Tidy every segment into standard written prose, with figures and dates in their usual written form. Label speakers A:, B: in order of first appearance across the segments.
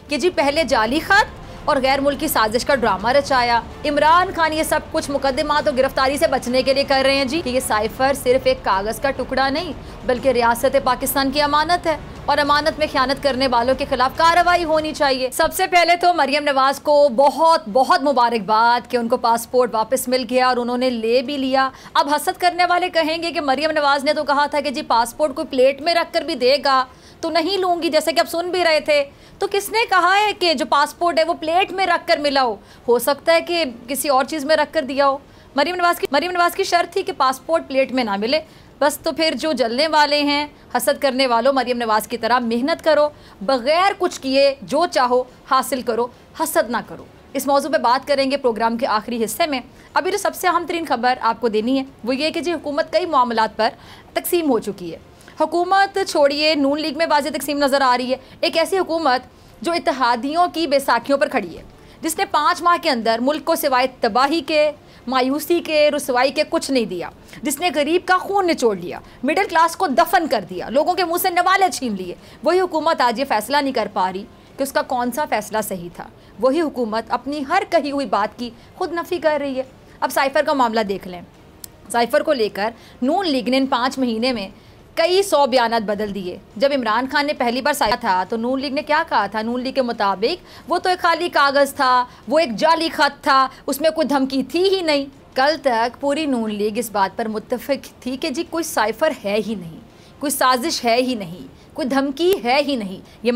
A: कि जी पहले जाली खत और गैर मुल्की साजिश का ड्रामा रचाया। इमरान खान ये सब कुछ मुकदमात और गिरफ्तारी से बचने के लिए कर रहे हैं जी कि ये साइफर सिर्फ एक कागज़ का टुकड़ा नहीं बल्कि रियासत पाकिस्तान की अमानत है और अमानत में ख़यानत करने वालों के खिलाफ कार्रवाई होनी चाहिए। सबसे पहले तो मरियम नवाज़ को बहुत बहुत मुबारकबाद कि उनको पासपोर्ट वापस मिल गया और उन्होंने ले भी लिया। अब हसद करने वाले कहेंगे कि मरियम नवाज़ ने तो कहा था कि जी पासपोर्ट को प्लेट में रख कर भी देगा तो नहीं लूँगी, जैसे कि आप सुन भी रहे थे। तो किसने कहा है कि जो पासपोर्ट है वो प्लेट में रख कर मिला हो सकता है कि किसी और चीज़ में रख कर दिया हो। मरियम नवाज़ की शर्त थी कि पासपोर्ट प्लेट में ना मिले बस। तो फिर जो जलने वाले हैं, हसद करने वालों, मरियम नवाज़ की तरह मेहनत करो, बग़ैर कुछ किए जो चाहो हासिल करो, हसद ना करो। इस मौजू पे बात करेंगे प्रोग्राम के आखिरी हिस्से में। अभी जो सबसे अहम तरीन खबर आपको देनी है वो ये कि जी हुकूमत कई मामलात पर तकसीम हो चुकी है। हुकूमत छोड़िए, नून लीग में वाज़ेह तकसीम नज़र आ रही है। एक ऐसी हुकूमत जो इत्तेहादियों की बैसाखियों पर खड़ी है, जिसने 5 माह के अंदर मुल्क को सिवाय तबाही के, मायूसी के, रुसवाई के कुछ नहीं दिया, जिसने गरीब का खून निचोड़ लिया, मिडिल क्लास को दफन कर दिया, लोगों के मुंह से नवाले छीन लिए। वही हुकूमत आज ये फैसला नहीं कर पा रही कि उसका कौन सा फैसला सही था। वही हुकूमत अपनी हर कही हुई बात की खुद नफ़ी कर रही है। अब साइफर का मामला देख लें। साइफर को लेकर नून लीग ने इन 5 महीने में कई 100 बयानात बदल दिए। जब इमरान खान ने पहली बार साया था तो नून लीग ने क्या कहा था? नून लीग के मुताबिक वो तो एक खाली कागज़ था, वो एक जाली खत था, उसमें कोई धमकी थी ही नहीं। कल तक पूरी नून लीग इस बात पर मुत्तफिक थी कि जी कोई साइफर है ही नहीं, कोई साजिश है ही नहीं, कोई धमकी है ही नहीं। ये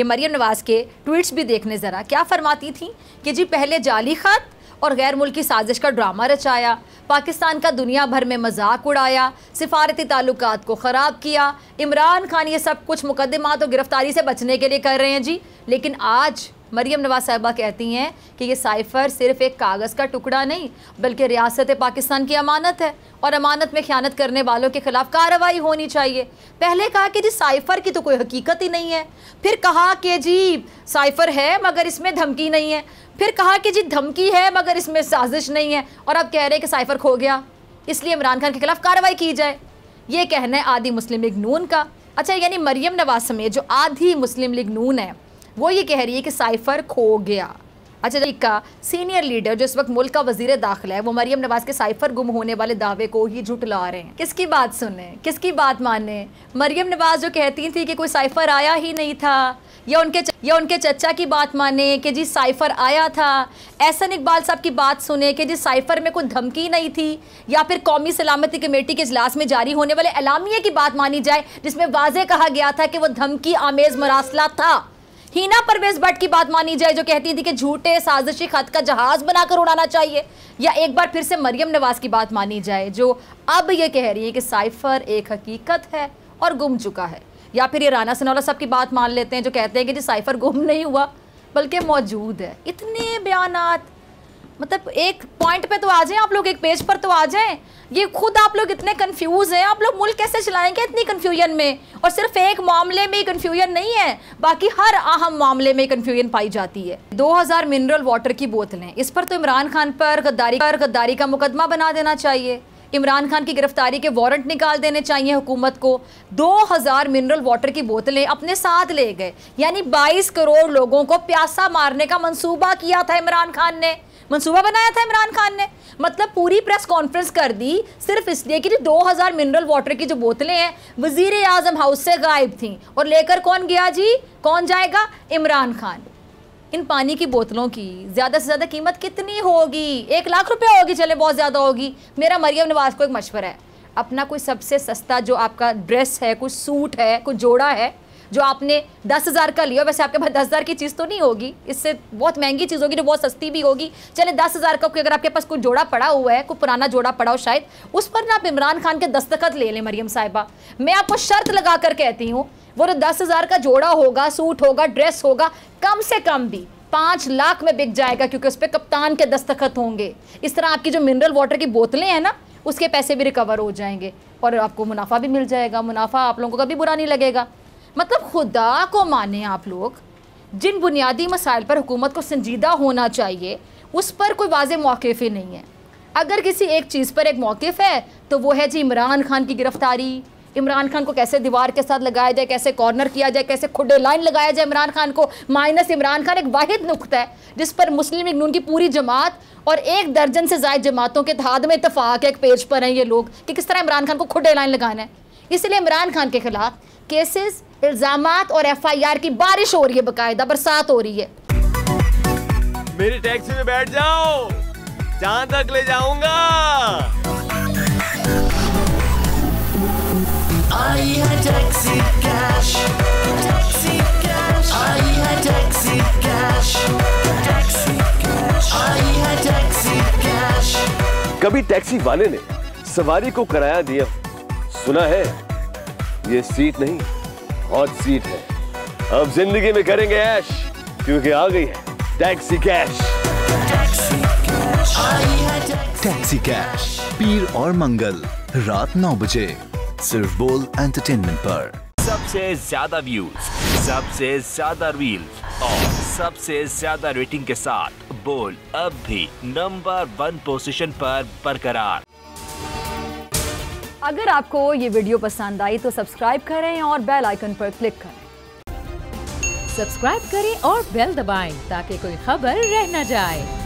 A: मरियम नवाज़ के ट्वीट्स भी देखने ज़रा क्या फरमाती थी कि जी पहले जाली खत और गैर मुल्की साजिश का ड्रामा रचाया, पाकिस्तान का दुनिया भर में मजाक उड़ाया, सिफारती ताल्लुकात को ख़राब किया। इमरान खान ये सब कुछ मुकदमात और गिरफ्तारी से बचने के लिए कर रहे हैं जी। लेकिन आज मरियम नवाज़ साहिबा कहती हैं कि ये साइफर सिर्फ एक कागज़ का टुकड़ा नहीं बल्कि रियासत पाकिस्तान की अमानत है और अमानत में ख़यानत करने वालों के खिलाफ कार्रवाई होनी चाहिए। पहले कहा कि जी साइफर की तो कोई हकीकत ही नहीं है, फिर कहा कि जी साइफर है मगर इसमें धमकी नहीं है, फिर कहा कि जी धमकी है मगर इसमें साजिश नहीं है, और अब कह रहे हैं कि साइफर खो गया इसलिए इमरान खान के खिलाफ कार्रवाई की जाए। ये कहना है आधी मुस्लिम लीग नून का। अच्छा, यानी मरियम नवाज़ समेत जो आधी मुस्लिम लीग नून है वो ये कह रही है कि साइफर खो गया। अच्छा, का सीनियर लीडर जो इस वक्त मुल्क का वजीर दाखिला है वो मरियम नवाज़ के साइफर गुम होने वाले दावे को ही झुठला रहे हैं। किसकी बात सुने, किसकी बात माने? मरियम नवाज़ जो कहती थी कि कोई साइफर आया ही नहीं था, या उनके चचा की बात माने कि जी साइफर आया था, एहसन इकबाल साहब की बात सुने कि जी साइफर में कोई धमकी नहीं थी, या फिर कौमी सलामती कमेटी के इजलास में जारी होने वाले एलामिया की बात मानी जाए जिसमें वाज़ेह कहा गया था कि वो धमकी आमेज मरासला था। हिना परवेज भट्ट की बात मानी जाए जो कहती थी कि झूठे साजिशी खत का जहाज बनाकर उड़ाना चाहिए, या एक बार फिर से मरियम नवाज़ की बात मानी जाए जो अब ये कह रही है कि साइफर एक हकीकत है और गुम चुका है, या फिर ये राना सनाउल्लाह साहब की बात मान लेते हैं जो कहते हैं कि जी साइफर गुम नहीं हुआ बल्कि मौजूद है। इतने बयानात, मतलब एक पॉइंट पे तो आ जाएं आप लोग, एक पेज पर तो आ जाएं। ये खुद आप लोग इतने कंफ्यूज हैं, आप लोग मुल्क कैसे चलाएंगे इतनी कंफ्यूजन में? और सिर्फ एक मामले में कंफ्यूजन नहीं है, बाकी हर अहम मामले में कंफ्यूजन पाई जाती है। 2000 मिनरल वाटर की बोतलें, इस पर तो इमरान खान पर गद्दारी का मुकदमा बना देना चाहिए। इमरान खान की गिरफ्तारी के वारंट निकाल देने चाहिए हुकूमत को। 2000 मिनरल वाटर की बोतलें अपने साथ ले गए, यानी 22 करोड़ लोगों को प्यासा मारने का मंसूबा किया था इमरान खान ने, मंसूबा बनाया था इमरान खान ने। मतलब पूरी प्रेस कॉन्फ्रेंस कर दी सिर्फ इसलिए कि 2000 मिनरल वाटर की जो बोतलें हैं वजीर आजम हाउस से गायब थी, और लेकर कौन गया जी? कौन जाएगा? इमरान खान। इन पानी की बोतलों की ज़्यादा से ज़्यादा कीमत कितनी होगी? 1 लाख रुपया होगी, चले बहुत ज़्यादा होगी। मेरा मरियम नवाज़ को एक मशवरा है, अपना कोई सबसे सस्ता जो आपका ड्रेस है, कुछ सूट है, कुछ जोड़ा है जो आपने 10,000 का लिया, वैसे आपके पास 10,000 की चीज़ तो नहीं होगी, इससे बहुत महंगी चीज़ होगी जो बहुत सस्ती भी होगी। चले 10,000 का अगर आपके पास कोई जोड़ा पड़ा हुआ है, कोई पुराना जोड़ा पड़ा हो शायद, उस पर ना आप इमरान खान के दस्तखत ले लें मरियम साहिबा। मैं आपको शर्त लगा कर कहती हूँ वो जो 10,000 का जोड़ा होगा, सूट होगा, ड्रेस होगा, कम से कम भी 5 लाख में बिक जाएगा, क्योंकि उस पर कप्तान के दस्तखत होंगे। इस तरह आपकी जो मिनरल वाटर की बोतलें हैं ना, उसके पैसे भी रिकवर हो जाएंगे और आपको मुनाफा भी मिल जाएगा। मुनाफा आप लोगों को कभी बुरा नहीं लगेगा। मतलब खुदा को माने आप लोग, जिन बुनियादी मसाइल पर हुकूमत को संजीदा होना चाहिए उस पर कोई वाज़ेह मौक़िफ़ ही नहीं है। अगर किसी एक चीज़ पर एक मौक़िफ़ है तो वो है जी इमरान खान की गिरफ्तारी, इमरान खान को कैसे दीवार के साथ लगाया जाए, कैसे कॉर्नर किया जाए, कैसे खुडे लाइन लगाया जाए इमरान खान को, माइनस इमरान खान एक वाहिद नुक्ता है जिस पर मुस्लिम लीग नून की पूरी जमात और 1 दर्जन से ज़ायद जमातों के इत्तेहाद में इत्तफाक है, एक पेज पर हैं ये लोग कि किस तरह इमरान खान को खुडे लाइन लगाना है। इसलिए इमरान खान के खिलाफ केसेस, इल्ज़ामात और FIR की बारिश हो रही है, बाकायदा बरसात हो रही है।
B: मेरी टैक्सी में बैठ जाओ, जहां तक ले जाऊंगा।
C: आई है टैक्सी कैश, टैक्सी कैश, आई है टैक्सी कैश, टैक्सी कैश, आई है टैक्सी कैश।
B: कभी टैक्सी वाले ने सवारी को किराया दिया, सुना है ये सीट नहीं हॉट सीट है। अब जिंदगी में करेंगे ऐश, क्योंकि आ गई है टैक्सी कैश।
D: टैक्सी कैश पीर और मंगल रात 9 बजे सिर्फ बोल एंटरटेनमेंट पर।
E: सबसे ज्यादा व्यूज, सबसे ज्यादा रील्स और सबसे ज्यादा रेटिंग के साथ बोल अब भी नंबर 1 पोजीशन पर बरकरार।
A: अगर आपको ये वीडियो पसंद आई तो सब्सक्राइब करें और बेल आइकन पर क्लिक करें।
F: सब्सक्राइब करें और बेल दबाएं ताकि कोई खबर रह न जाए।